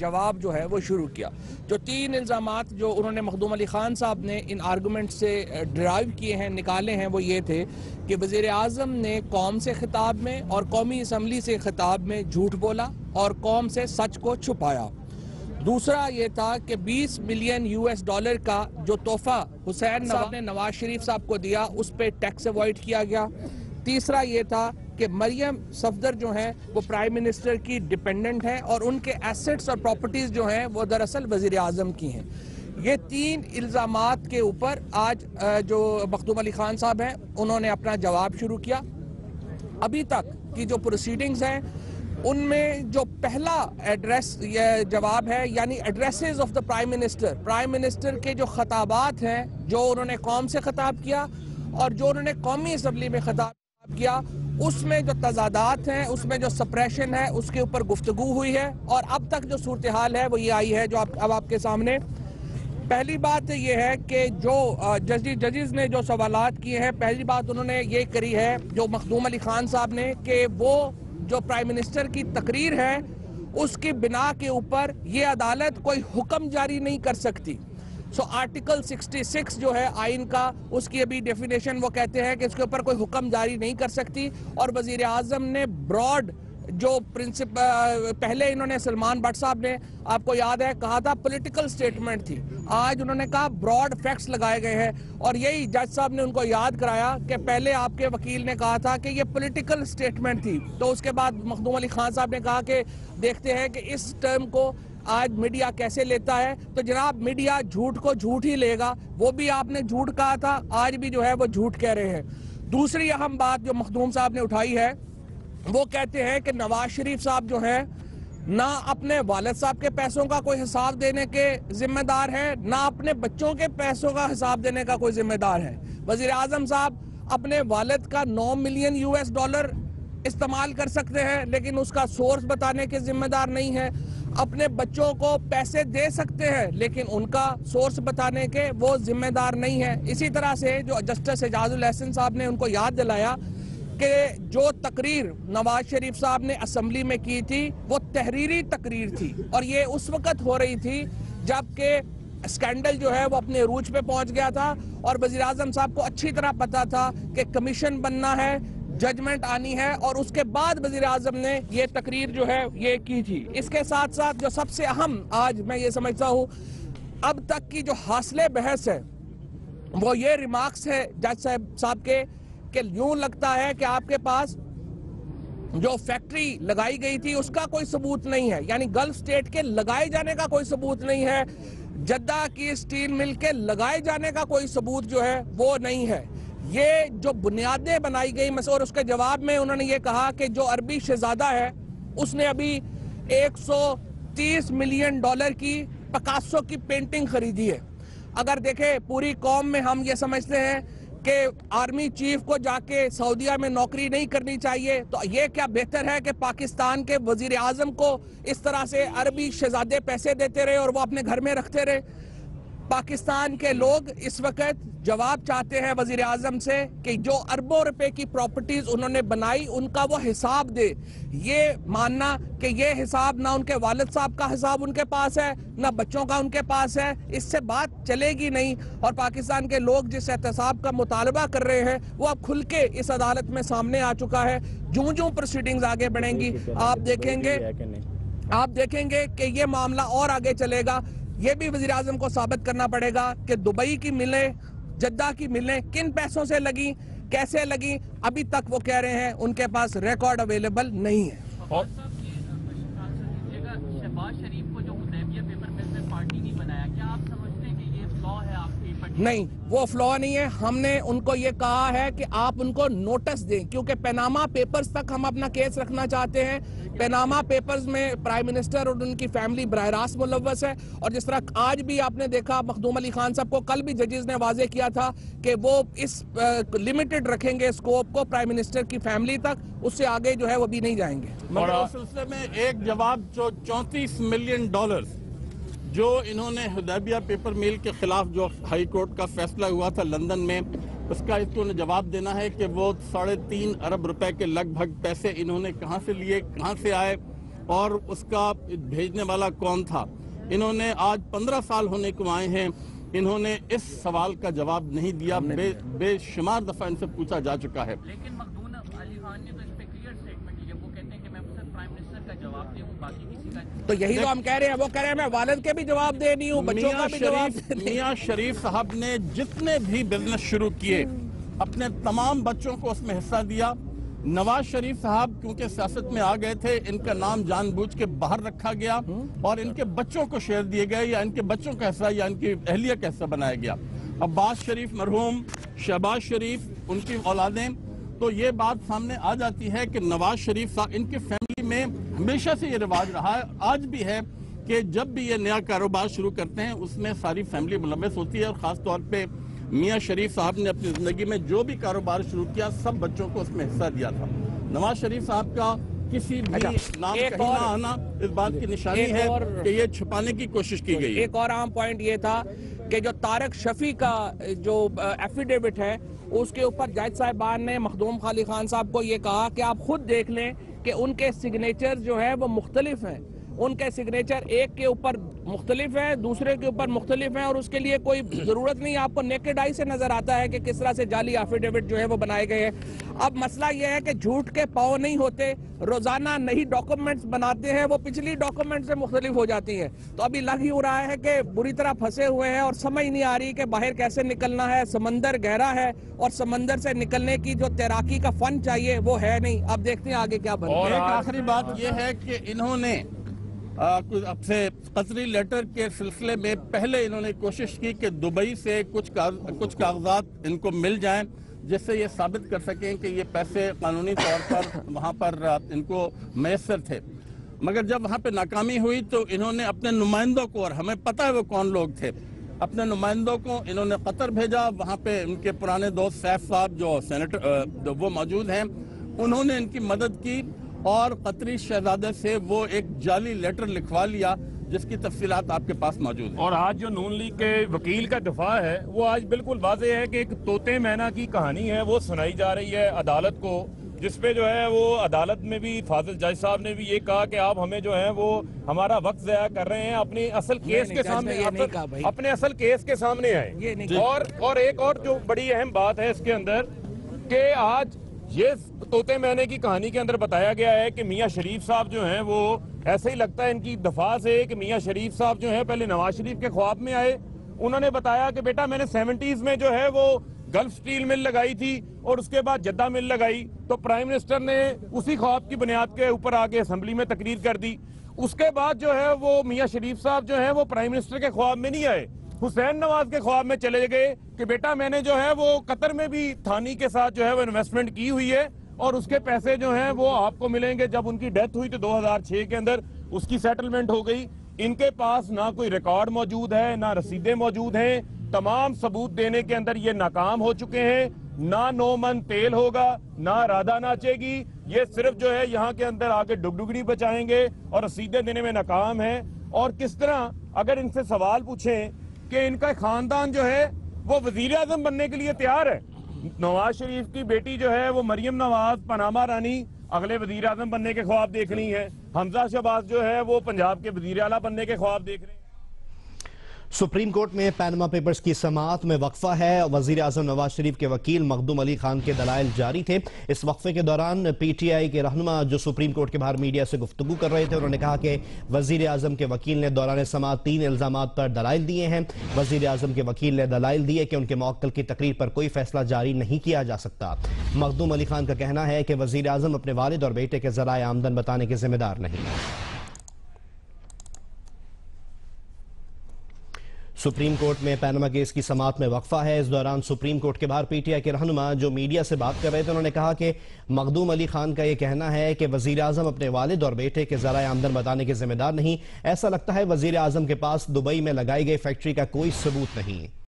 जवाब जो है वो शुरू किया। जो 3 इल्ज़ामात जो उन्होंने मखदूम अली खान साहब ने इन आर्गूमेंट से ड्राइव किए हैं, निकाले हैं, वो ये थे कि वज़ीर आज़म ने कौम से खिताब में और कौमी असम्बली से खिताब में झूठ बोला और कौम से सच को छुपाया। दूसरा ये था कि 20 मिलियन US डॉलर का जो तोहफा हुसैन साहब ने नवाज शरीफ साहब को दिया उस पर टैक्स अवॉइड किया गया। तीसरा ये था कि मरियम सफदर जो हैं वो प्राइम मिनिस्टर की डिपेंडेंट हैं और उनके एसेट्स और प्रॉपर्टीज़ जो हैं वो दरअसल वज़ीर आज़म की हैं। ये 3 इल्ज़ामात के ऊपर आज जो मखदूम अली खान साहब हैं उन्होंने अपना जवाब शुरू किया। अभी तक की जो प्रोसीडिंग्स हैं उनमें जो पहला एड्रेस जवाब है, यानी addresses of the prime minister के जो खताबात हैं, जो उन्होंने कौम से खिताब किया और जो उन्होंने कौमी असम्बली में खिताब किया, उसमें जो तजादात हैं, उसमें जो सप्रेशन है, उसके ऊपर गुफ्तगू हुई है। और अब तक जो सूरत हाल है वो ये आई है जो अब आपके सामने। पहली बात ये है कि जो जजेस ने जो सवालात किए हैं, पहली बात उन्होंने ये करी है जो मखदूम अली खान साहब ने कि वो जो प्राइम मिनिस्टर की तकरीर है उसकी बिना के ऊपर ये अदालत कोई हुक्म जारी नहीं कर सकती। सो आर्टिकल 66 जो है आइन का, उसकी अभी डेफिनेशन वो कहते हैं कि इसके ऊपर कोई हुक्म जारी नहीं कर सकती। और वजीर आजम ने ब्रॉड जो प्रिंसिप पहले इन्होंने सलमान भट्ट साहब ने, आपको याद है, कहा था पॉलिटिकल स्टेटमेंट थी, आज उन्होंने कहा ब्रॉड फैक्ट्स लगाए गए हैं। और यही जज साहब ने उनको याद कराया कि पहले आपके वकील ने कहा था कि ये पॉलिटिकल स्टेटमेंट थी। तो उसके बाद मखदूम अली खान साहब ने कहा कि देखते हैं कि इस टर्म को आज मीडिया कैसे लेता है। तो जनाब, मीडिया झूठ को झूठ ही लेगा। वो भी आपने झूठ कहा था, आज भी जो है वो झूठ कह रहे हैं। दूसरी अहम बात जो मखदूम साहब ने उठाई है, वो कहते हैं कि नवाज शरीफ साहब जो है ना अपने वालिद साहब के पैसों का कोई हिसाब देने के जिम्मेदार है, ना अपने बच्चों के पैसों का हिसाब देने का कोई जिम्मेदार है। वजीर आजम साहब अपने वालिद का 9 मिलियन US डॉलर इस्तेमाल कर सकते हैं, लेकिन उसका सोर्स बताने के जिम्मेदार नहीं है। अपने बच्चों को पैसे दे सकते हैं, लेकिन उनका सोर्स बताने के वो जिम्मेदार नहीं है। इसी तरह से जो जस्टिस एजाजुल हसन साहब ने उनको याद दिलाया कि जो तकरीर नवाज शरीफ साहब ने असम्बली में की थी वो तहरीरी तकरीर थी, और ये उस वक्त हो रही थी जबकि स्कैंडल जो है वो अपने रूज पे पहुंच गया था और वजीर आजम साहब को अच्छी तरह पता था कि कमीशन बनना है, जजमेंट आनी है, और उसके बाद वजीर आजम ने ये तकरीर जो है ये की थी। इसके साथ साथ जो सबसे अहम आज मैं ये समझता हूँ अब तक की जो हासिले बहस है वो ये रिमार्क्स है जज साहब के कि यूं लगता है कि आपके पास जो फैक्ट्री लगाई गई थी उसका कोई सबूत नहीं है, यानी गल्फ स्टेट के लगाए जाने का कोई सबूत नहीं है, जद्दा की स्टील मिल के लगाए जाने का कोई सबूत जो है वो नहीं है। ये जो बुनियादें बनाई गई, और उसके जवाब में उन्होंने ये कहा कि जो अरबी शहजादा है उसने अभी 130 मिलियन डॉलर की पिकासो की पेंटिंग खरीदी है। अगर देखे पूरी कौम में हम ये समझते हैं कि आर्मी चीफ को जाके सऊदीया में नौकरी नहीं करनी चाहिए, तो ये क्या बेहतर है कि पाकिस्तान के वजीर आजम को इस तरह से अरबी शहजादे पैसे देते रहे और वो अपने घर में रखते रहे। पाकिस्तान के लोग इस वक्त जवाब चाहते हैं वजीर आजम से कि जो अरबों रुपए की प्रॉपर्टीज उन्होंने बनाई उनका वो हिसाब दे। ये मानना कि ये हिसाब ना उनके वालिद साहब का हिसाब उनके पास है ना बच्चों का उनके पास है, इससे बात चलेगी नहीं। और पाकिस्तान के लोग जिस एहतसाब का मुतालबा कर रहे हैं वो अब खुल के इस अदालत में सामने आ चुका है। जूं जूं प्रोसीडिंग्स आगे बढ़ेंगी आप देखेंगे कि ये मामला और आगे चलेगा। ये भी वजीर आजम को साबित करना पड़ेगा कि दुबई की मिलें, जद्दा की मिलें किन पैसों से लगी, कैसे लगी। अभी तक वो कह रहे हैं उनके पास रिकॉर्ड अवेलेबल नहीं है। और शहबाज शरीफ को जो हुदैबिया पेपर मिल में पार्टी नहीं बनाया, क्या आप समझते हैं कि ये फ्लॉ है आपकी पार्टी? नहीं, वो फ्लॉ नहीं है। हमने उनको ये कहा है कि आप उनको नोटिस दें, क्योंकि पैनामा पेपर्स तक हम अपना केस रखना चाहते हैं। पैनामा पेपर्स में प्राइम मिनिस्टर और उनकी फैमिली बराह रास्त मुलव्वस है, और जिस तरह आज भी आपने देखा मखदूम अली खान साहब को कल भी जजेस ने वाजे किया था कि वो इस लिमिटेड रखेंगे स्कोप को प्राइम मिनिस्टर की फैमिली तक, उससे आगे जो है वो भी नहीं जाएंगे। मगर उस सिलसिले में एक जवाब, जो 34 मिलियन डॉलर जो इन्होंने हुदैबिया पेपर मिल के खिलाफ जो हाई कोर्ट का फैसला हुआ था लंदन में, उसका इसको जवाब देना है कि वो 3.5 अरब रुपए के लगभग पैसे इन्होंने कहां से लिए, कहां से आए, और उसका भेजने वाला कौन था। इन्होंने आज 15 साल होने को आए हैं, इन्होंने इस सवाल का जवाब नहीं दिया। बेशुमार दफा इनसे पूछा जा चुका है। लेकिन मखदूम अली खान ने तो इस पे क्लियर स्टेटमेंट दी है। वो कहते हैं कि मैं सिर्फ प्राइम मिनिस्टर का जवाब दूं, बाकी किसी का। तो यही तो हम कह रहे हैं, वो कह रहे हैं मैं वालिद के भी जवाब दे नहीं हूँ, बच्चों का भी जवाब। मियां शरीफ साहब ने जितने भी बिजनेस शुरू किए अपने तमाम बच्चों को उसमें हिस्सा दिया। नवाज शरीफ साहब क्योंकि सियासत में आ गए थे, इनका नाम जानबूझ के बाहर रखा गया और इनके बच्चों को शेयर दिए गए, या इनके बच्चों का हिस्सा या इनकी अहलिया का हिस्सा बनाया गया। अब्बास शरीफ मरहूम, शहबाज शरीफ, उनकी औलादें, तो ये बात सामने आ जाती है कि नवाज शरीफ साहब, इनकी फैमिली में हमेशा से ये रिवाज रहा है, आज भी है कि जब भी ये नया कारोबार शुरू करते हैं उसमें सारी फैमिली मुलव्वस होती है। और ख़ास तौर पे मियां शरीफ साहब ने अपनी ज़िंदगी में जो भी कारोबार शुरू किया सब बच्चों को उसमें हिस्सा दिया था। नवाज शरीफ साहब का किसी भी नाम कहीं ना आना इस बात की निशानी है कि ये छुपाने की कोशिश की गई है। एक और अहम पॉइंट ये था कि जो तारक शफी का जो एफिडेविट है उसके ऊपर जज साहिबान ने मखदूम अली खान साहब को ये कहा कि आप खुद देख लें कि उनके सिग्नेचर जो है वो मुख्तलिफ हैं। उनके सिग्नेचर एक के ऊपर मुख्तलिफ है, दूसरे के ऊपर मुख्तलिफ है, और उसके लिए कोई जरूरत नहीं, आपको नेकेड आई से नजर आता है कि किस तरह से जाली एफिडेविट जो है वो बनाए गए हैं। अब मसला यह है कि झूठ के पाँव नहीं होते, रोजाना नई डॉक्यूमेंट्स बनाते हैं, वो पिछली डॉक्यूमेंट से मुख्तलिफ हो जाती है। तो अभी लग ही हो रहा है कि बुरी तरह फंसे हुए हैं और समझ नहीं आ रही कि बाहर कैसे निकलना है। समंदर गहरा है और समंदर से निकलने की जो तैराकी का फन चाहिए वो है नहीं। अब देखते हैं आगे क्या बनता है। और एक आखिरी बात यह है कि इन्होंने आपसे कतरी लेटर के सिलसिले में पहले इन्होंने कोशिश की कि दुबई से कुछ कागजात इनको मिल जाएं जिससे ये साबित कर सकें कि ये पैसे कानूनी तौर पर वहाँ पर इनको मैसर थे। मगर जब वहाँ पे नाकामी हुई तो इन्होंने अपने नुमाइंदों को, और हमें पता है वो कौन लोग थे, अपने नुमाइंदों को इन्होंने कतर भेजा। वहाँ पे इनके पुराने दोस्त सैफ साहब जो सेनेटर वो मौजूद हैं, उन्होंने इनकी मदद की और कतरी शहजादे से वो एक जाली लेटर लिखवा लिया जिसकी तफसीलात आपके पास मौजूद है। और आज जो नून लीग के वकील का दफा है वो आज बिल्कुल वाज़ेह है कि एक तोते मैना की कहानी है वो सुनाई जा रही है अदालत को, जिसपे जो है वो अदालत में भी फाजिल जज साहब ने भी ये कहा कि आप हमें जो है वो हमारा वक्त ज़ाया कर रहे हैं, अपने असल केस के सामने अपने असल केस के सामने आए। और एक और जो बड़ी अहम बात है इसके अंदर कि आज ये तोते मैने की कहानी के अंदर बताया गया है कि मियां शरीफ साहब जो हैं वो ऐसे ही लगता है इनकी दफा से कि मियां शरीफ साहब जो हैं पहले नवाज शरीफ के ख्वाब में आए। उन्होंने बताया कि बेटा मैंने 70s में जो है वो गल्फ स्टील मिल लगाई थी और उसके बाद जद्दा मिल लगाई, तो प्राइम मिनिस्टर ने उसी ख्वाब की बुनियाद के ऊपर आके असेंबली में तकरीर कर दी। उसके बाद जो है वो मियां शरीफ साहब जो है वो प्राइम मिनिस्टर के ख्वाब में नहीं आए, हुसैन नवाज के ख्वाब में चले गए कि बेटा मैंने जो है वो कतर में भी थानी के साथ जो है वो इन्वेस्टमेंट की हुई है और उसके पैसे जो हैं वो आपको मिलेंगे। जब उनकी डेथ हुई तो 2006 के अंदर उसकी सेटलमेंट हो गई। इनके पास ना कोई रिकॉर्ड मौजूद है, ना रसीदें मौजूद हैं, तमाम सबूत देने के अंदर ये नाकाम हो चुके हैं। ना 9 मन तेल होगा, ना राधा नाचेगी, ये सिर्फ जो है यहाँ के अंदर आके डुगडुगनी बचाएंगे और रसीदें देने में नाकाम है। और किस तरह अगर इनसे सवाल पूछें कि इनका खानदान जो है वो वजीर आजम बनने के लिए तैयार है, नवाज शरीफ की बेटी जो है वो मरियम नवाज पनामा रानी अगले वजीर आजम बनने के ख्वाब देख रही है, हमजा शहबाज जो है वो पंजाब के वजीर आला बनने के ख्वाब देख रहे हैं। सुप्रीम कोर्ट में पैनमा पेपर्स की समाअत में वक्फा है। वजीर आजम नवाज शरीफ के वकील मखदूम अली खान के दलाइल जारी थे। इस वक्फे के दौरान PTI के रहनुमा जो सुप्रीम कोर्ट के बाहर मीडिया से गुफ्तगू कर रहे थे, उन्होंने कहा कि वजीर आजम के वकील ने दौरान समाअत 3 इल्जामात पर दलाइल दिए हैं। वजीर आजम के वकील ने दलाइल दिए कि उनके मौक्कल की तकरीर पर कोई फैसला जारी नहीं किया जा सकता। मखदूम अली खान का कहना है कि वजीर आजम अपने वालिद और बेटे के जराए आमदन बताने के जिम्मेदार नहीं। सुप्रीम कोर्ट में पैनमा केस की समाअत में वक्फा है। इस दौरान सुप्रीम कोर्ट के बाहर PTI के रहनुमा जो मीडिया से बात कर रहे थे, उन्होंने कहा कि मखदूम अली खान का यह कहना है कि वजीर आजम अपने वालिद और बेटे के ज़राए आमदन बताने के जिम्मेदार नहीं। ऐसा लगता है वजीर आजम के पास दुबई में लगाई गई फैक्ट्री का कोई सबूत नहीं।